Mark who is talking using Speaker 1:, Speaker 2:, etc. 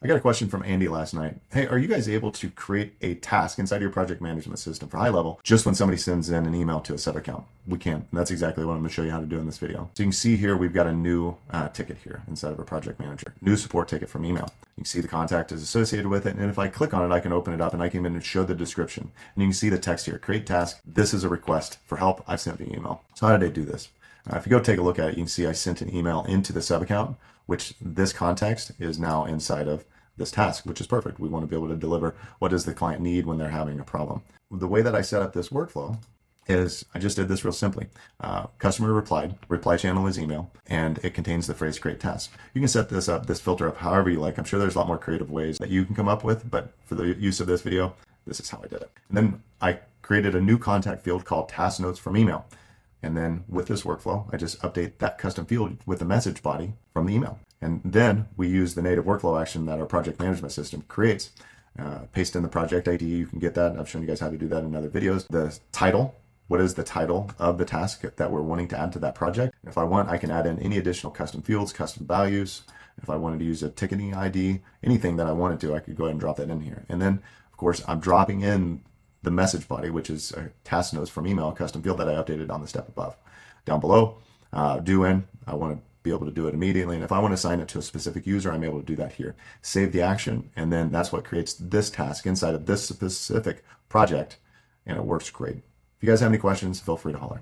Speaker 1: I got a question from Andy last night. Hey, are you guys able to create a task inside your project management system for HighLevel just when somebody sends in an email to a sub account? We can. And that's exactly what I'm going to show you how to do in this video. So you can see here, we've got a new ticket here inside of our project manager, new support ticket from email. You can see the contact is associated with it. And if I click on it, I can open it up and I can even show the description. And you can see the text here, create task. This is a request for help. I sent the email. So how did I do this? If you go take a look at it, you can see I sent an email into the sub account, which this context is now inside of this task, which is perfect. We want to be able to deliver what does the client need when they're having a problem. The way that I set up this workflow is I just did this real simply. Customer replied, reply channel is email, and it contains the phrase create task. You can set this up, this filter up however you like. I'm sure there's a lot more creative ways that you can come up with, but for the use of this video, this is how I did it. And then I created a new contact field called task notes from email. And then with this workflow, I just update that custom field with the message body from the email. And then we use the native workflow action that our project management system creates. Paste in the project ID, you can get that. I've shown you guys how to do that in other videos. The title, what is the title of the task that we're wanting to add to that project? If I want, I can add in any additional custom fields, custom values. If I wanted to use a ticketing ID, anything that I wanted to, I could go ahead and drop that in here. And then, of course, I'm dropping in the message body, which is a task notes from email, custom field that I updated on the step above. Down below, due in, I want to be able to do it immediately. And if I want to assign it to a specific user, I'm able to do that here. Save the action, and then that's what creates this task inside of this specific project, and it works great. If you guys have any questions, feel free to holler.